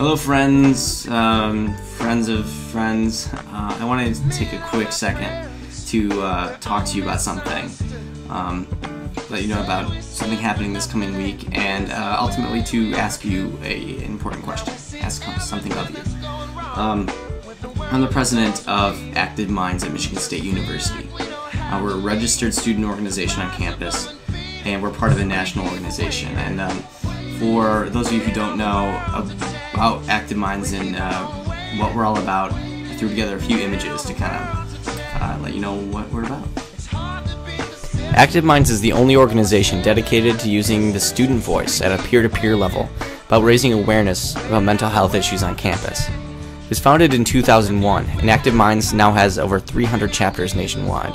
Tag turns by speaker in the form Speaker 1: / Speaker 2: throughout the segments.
Speaker 1: Hello friends, friends of friends. I wanted to take a quick second to talk to you about something, let you know about something happening this coming week, and ultimately to ask you an important question, ask something of you. I'm the president of Active Minds at Michigan State University. We're a registered student organization on campus, and we're part of a national organization. And for those of you who don't know about Active Minds and what we're all about, I threw together a few images to kind of let you know what we're about.
Speaker 2: Active Minds is the only organization dedicated to using the student voice at a peer-to-peer level about raising awareness about mental health issues on campus. It was founded in 2001, and Active Minds now has over 300 chapters nationwide.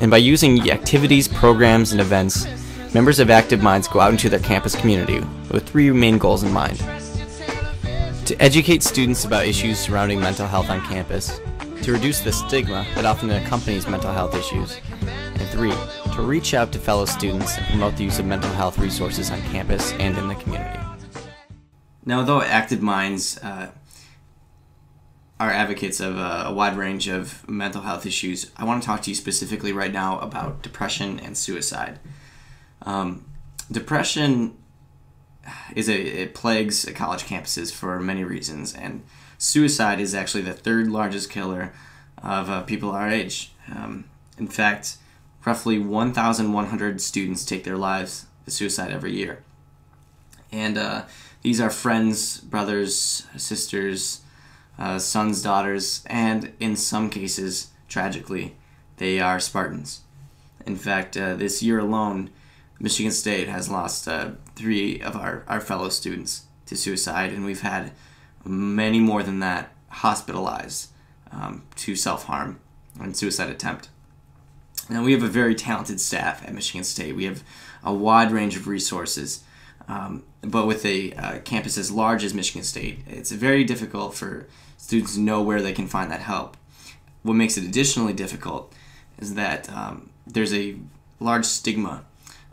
Speaker 2: And by using activities, programs, and events, members of Active Minds go out into their campus community with three main goals in mind: to educate students about issues surrounding mental health on campus, to reduce the stigma that often accompanies mental health issues, and 3, to reach out to fellow students and promote the use of mental health resources on campus and in the community.
Speaker 1: Now, although Active Minds are advocates of a wide range of mental health issues, I want to talk to you specifically right now about depression and suicide. Depression it plagues college campuses for many reasons, and suicide is actually the third largest killer of people our age. In fact, roughly 1,100 students take their lives with suicide every year. And these are friends, brothers, sisters, sons, daughters, and in some cases, tragically, they are Spartans. In fact, this year alone, Michigan State has lost 3 of our fellow students to suicide, and we've had many more than that hospitalized to self-harm and suicide attempt. Now, we have a very talented staff at Michigan State. We have a wide range of resources, but with a campus as large as Michigan State, it's very difficult for students to know where they can find that help. What makes it additionally difficult is that there's a large stigma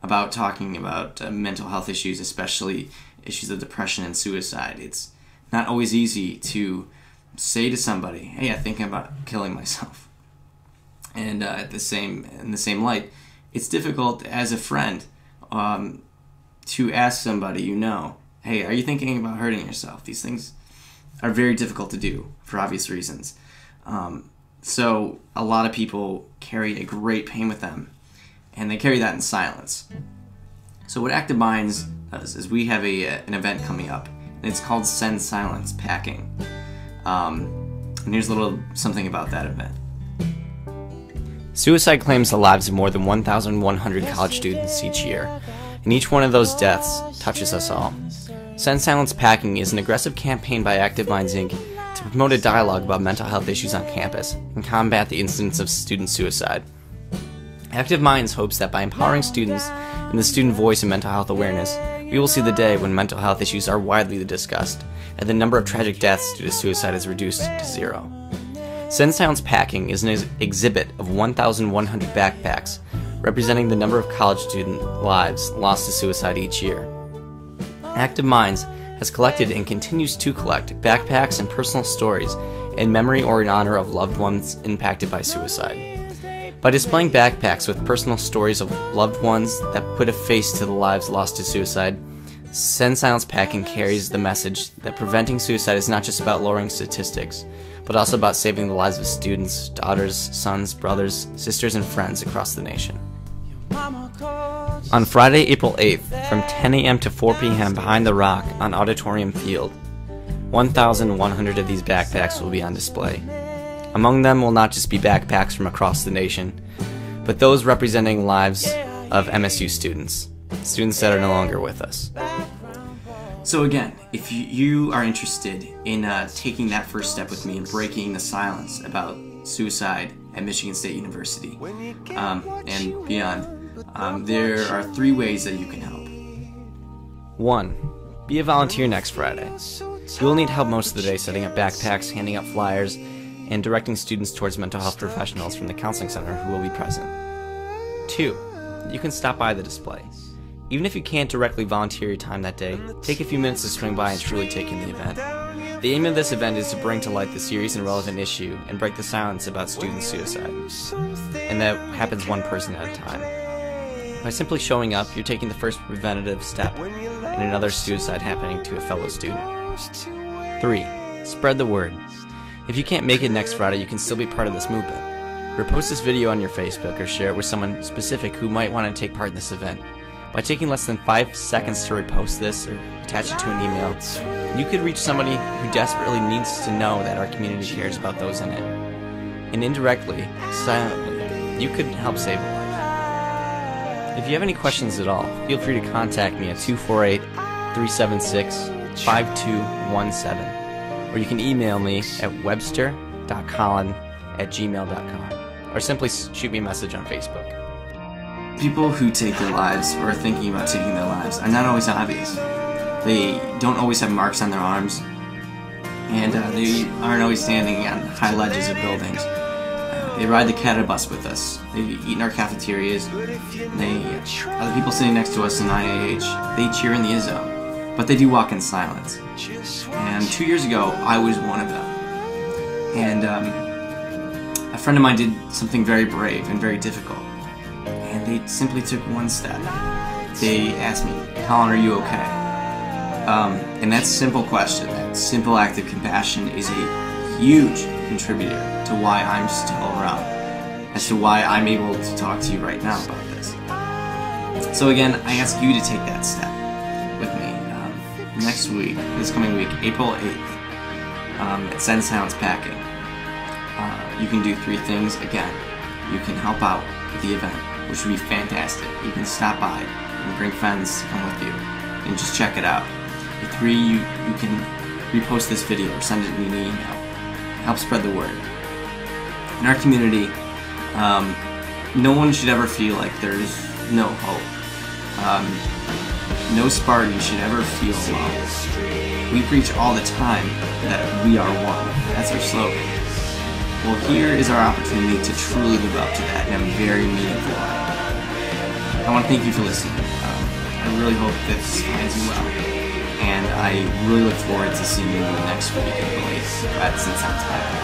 Speaker 1: about talking about mental health issues, especially issues of depression and suicide. It's not always easy to say to somebody, "Hey, I'm thinking about killing myself." And in the same light, it's difficult as a friend to ask somebody you know, "Hey, are you thinking about hurting yourself?" These things are very difficult to do for obvious reasons. So a lot of people carry a great pain with them, and they carry that in silence. So what Active Minds does is we have an event coming up, and it's called Send Silence Packing. And here's a little something about that event.
Speaker 2: Suicide claims the lives of more than 1,100 college students each year, and each one of those deaths touches us all. Send Silence Packing is an aggressive campaign by Active Minds Inc. to promote a dialogue about mental health issues on campus and combat the incidence of student suicide. Active Minds hopes that by empowering students in the student voice and mental health awareness, we will see the day when mental health issues are widely discussed and the number of tragic deaths due to suicide is reduced to 0. Send Silence Packing is an exhibit of 1,100 backpacks representing the number of college student lives lost to suicide each year. Active Minds has collected and continues to collect backpacks and personal stories in memory or in honor of loved ones impacted by suicide. By displaying backpacks with personal stories of loved ones that put a face to the lives lost to suicide, Send Silence Packing carries the message that preventing suicide is not just about lowering statistics, but also about saving the lives of students, daughters, sons, brothers, sisters, and friends across the nation. On Friday, April 8th, from 10 a.m. to 4 p.m. behind the Rock on Auditorium Field, 1,100 of these backpacks will be on display. Among them will not just be backpacks from across the nation, but those representing lives of MSU students that are no longer with us.
Speaker 1: So again, if you are interested in taking that first step with me and breaking the silence about suicide at Michigan State University and beyond, there are 3 ways that you can help.
Speaker 2: 1. Be a volunteer next Friday. You will need help most of the day setting up backpacks, handing out flyers, and directing students towards mental health professionals from the counseling center who will be present. 2. You can stop by the display. Even if you can't directly volunteer your time that day, take a few minutes to swing by and truly take in the event. The aim of this event is to bring to light the serious and relevant issue and break the silence about student suicide. And that happens one person at a time. By simply showing up, you're taking the first preventative step in another suicide happening to a fellow student. 3. Spread the word. If you can't make it next Friday, you can still be part of this movement. Repost this video on your Facebook or share it with someone specific who might want to take part in this event. By taking less than 5 seconds to repost this or attach it to an email, you could reach somebody who desperately needs to know that our community cares about those in it. And indirectly, silently, you could help save a life. If you have any questions at all, feel free to contact me at 248-376-5217, or you can email me at webster.collin@gmail.com, or simply shoot me a message on Facebook.
Speaker 1: People who take their lives or are thinking about taking their lives are not always obvious. They don't always have marks on their arms, and they aren't always standing on high ledges of buildings. They ride the cattle bus with us. They eat in our cafeterias. Other people sitting next to us in IAH, they cheer in the zone, but they do walk in silence. And 2 years ago, I was one of them. And a friend of mine did something very brave and very difficult. And they simply took one step. They asked me, "Collin, are you okay?" And that simple question, that simple act of compassion is a huge contributor to why I'm still around, as to why I'm able to talk to you right now about this. So again, I ask you to take that step with me. Next week, this coming week, April 8th, at Send Sounds Packing. You can do 3 things. Again, you can help out with the event, which would be fantastic. You can stop by and bring friends to come with you and just check it out. 3, you can repost this video or send it in an email. Help spread the word. In our community, no one should ever feel like there's no hope. No Spartan should ever feel alone. We preach all the time that we are one. That's our slogan. Well, here is our opportunity to truly live up to that in a very meaningful way. I want to thank you for listening. I really hope this finds you well. And I really look forward to seeing you next week, I believe, at Send Sounds Packing.